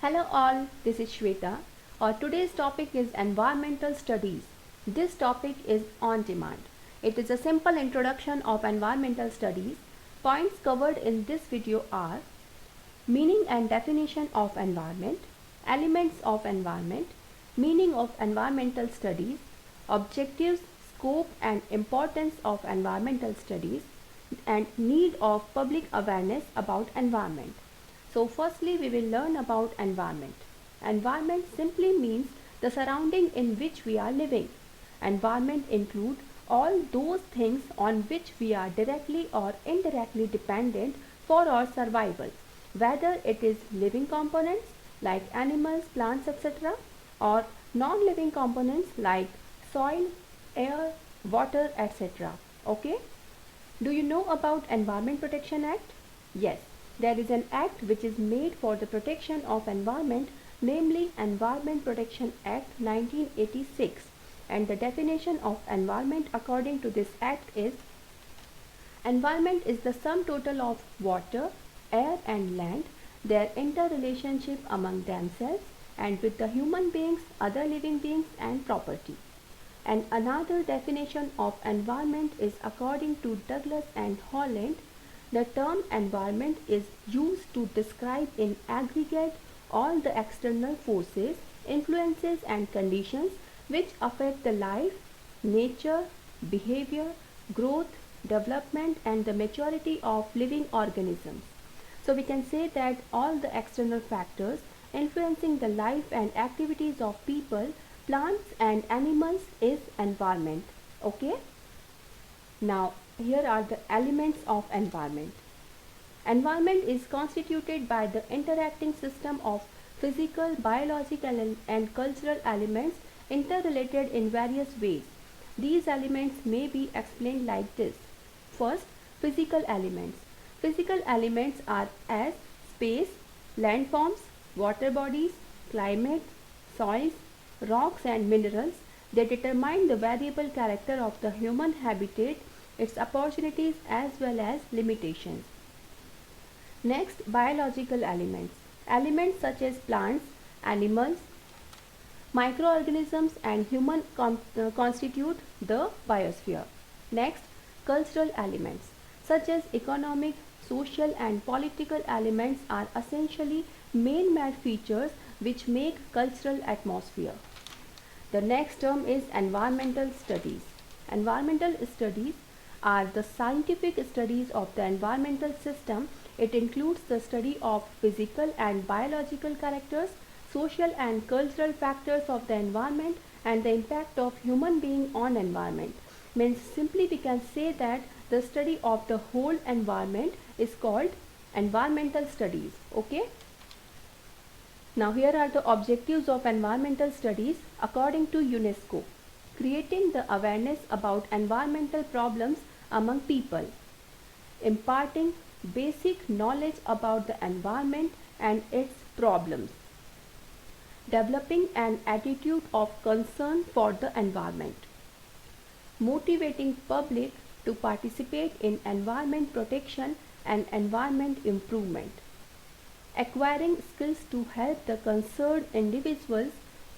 Hello all, this is Shweta. Our today's topic is environmental studies. This topic is on demand. It is a simple introduction of environmental studies. Points covered in this video are meaning and definition of environment, elements of environment, meaning of environmental studies, objectives, scope and importance of environmental studies, and need of public awareness about environment. So firstly we will learn about environment. Environment simply means the surrounding in which we are living. Environment include all those things on which we are directly or indirectly dependent for our survival, whether it is living components like animals, plants, etc., or non-living components like soil, air, water, etc. Okay? Do you know about Environment Protection Act? Yes, there is an act which is made for the protection of environment, namely Environment Protection Act 1986, and the definition of environment according to this act is environment is the sum total of water, air and land, their interrelationship among themselves and with the human beings, other living beings and property. And another definition of environment is according to Douglas and Holland. The term environment is used to describe in aggregate all the external forces, influences and conditions which affect the life, nature, behavior, growth, development and the maturity of living organisms. So we can say that all the external factors influencing the life and activities of people, plants and animals is environment. Okay? Now here are the elements of environment. Environment is constituted by the interacting system of physical, biological and cultural elements interrelated in various ways. These elements may be explained like this. First, physical elements. Physical elements are as space, landforms, water bodies, climate, soils, rocks and minerals. They determine the variable character of the human habitat, its opportunities as well as limitations. Next, biological elements. Elements such as plants, animals, microorganisms and human constitute the biosphere. Next, cultural elements such as economic, social and political elements are essentially man-made features which make cultural atmosphere. The next term is environmental studies. Environmental studies are the scientific studies of the environmental system. It includes the study of physical and biological characters, social and cultural factors of the environment and the impact of human being on environment. Means simply we can say that the study of the whole environment is called environmental studies. Okay? Now here are the objectives of environmental studies according to UNESCO. Creating the awareness about environmental problems among people. Imparting basic knowledge about the environment and its problems. Developing an attitude of concern for the environment. Motivating public to participate in environment protection and environment improvement. Acquiring skills to help the concerned individuals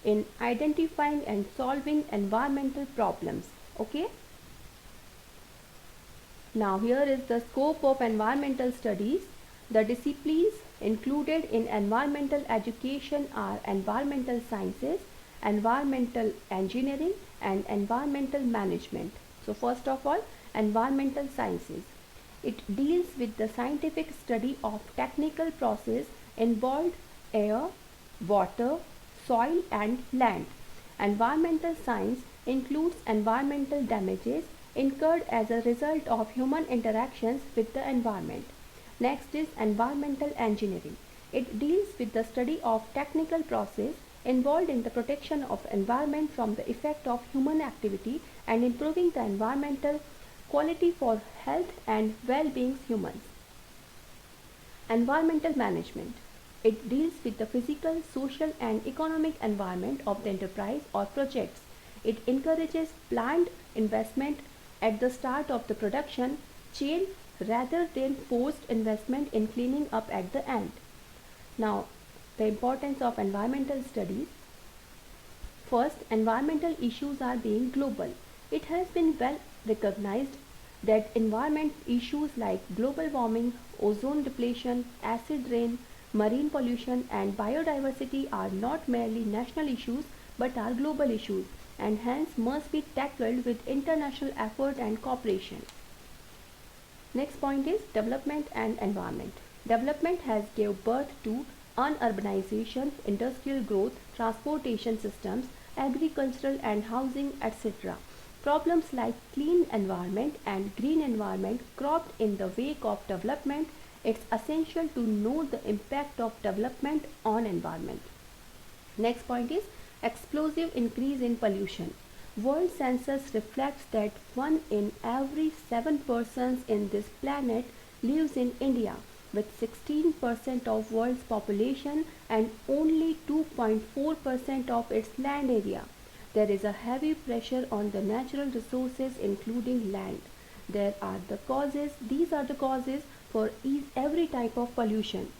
in identifying and solving environmental problems. Okay? Now here is the scope of environmental studies. The disciplines included in environmental education are environmental sciences, environmental engineering and environmental management. So first of all, environmental sciences. It deals with the scientific study of technical process involved air, water, soil and land. Environmental science includes environmental damages incurred as a result of human interactions with the environment. Next is environmental engineering. It deals with the study of technical process involved in the protection of environment from the effect of human activity and improving the environmental quality for health and well-being of humans. Environmental management. It deals with the physical, social and economic environment of the enterprise or projects. It encourages planned investment at the start of the production chain rather than forced investment in cleaning up at the end. Now, the importance of environmental studies. First, environmental issues are being global. It has been well recognized that environment issues like global warming, ozone depletion, acid rain, marine pollution, and biodiversity are not merely national issues but are global issues and hence must be tackled with international effort and cooperation. Next point is development and environment. Development has gave birth to urbanization, industrial growth, transportation systems, agricultural and housing, etc. Problems like clean environment and green environment cropped in the wake of development. It's essential to know the impact of development on environment. Next point is explosive increase in pollution. World census reflects that 1 in every 7 persons in this planet lives in India with 16% of world's population and only 2.4% of its land area. There is a heavy pressure on the natural resources including land. These are the causes for every type of pollution.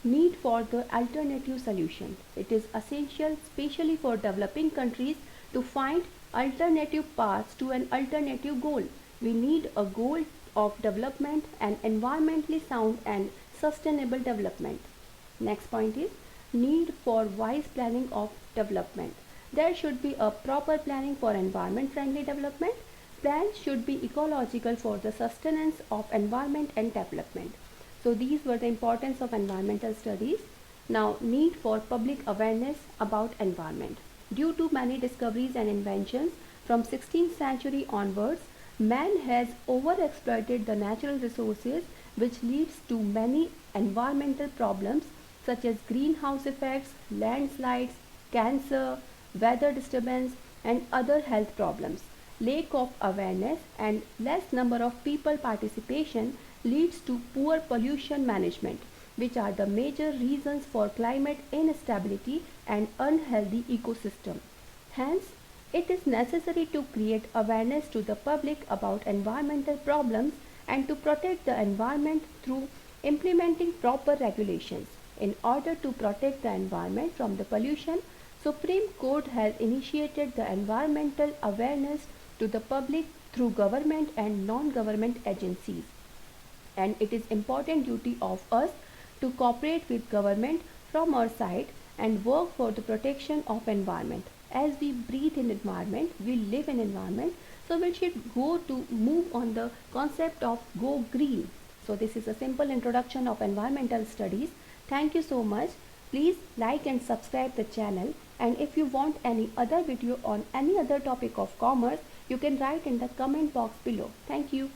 Need for the alternative solution. It is essential, especially for developing countries, to find alternative paths to an alternative goal. We need a goal of development and environmentally sound and sustainable development. Next point is need for wise planning of development. There should be a proper planning for environment friendly development. Plans should be ecological for the sustenance of environment and development. So these were the importance of environmental studies. Now, need for public awareness about environment. Due to many discoveries and inventions from 16th century onwards, man has overexploited the natural resources, which leads to many environmental problems such as greenhouse effects, landslides, cancer, weather disturbance and other health problems. Lack of awareness and less number of people participation leads to poor pollution management, which are the major reasons for climate instability and unhealthy ecosystem. Hence, it is necessary to create awareness to the public about environmental problems and to protect the environment through implementing proper regulations. In order to protect the environment from the pollution, Supreme Court has initiated the environmental awareness to the public through government and non-government agencies. And it is important duty of us to cooperate with government from our side and work for the protection of environment. As we breathe in environment, we live in environment, so we should go to move on the concept of go green. So this is a simple introduction of environmental studies. Thank you so much. Please like and subscribe the channel, and if you want any other video on any other topic of commerce, you can write in the comment box below. Thank you.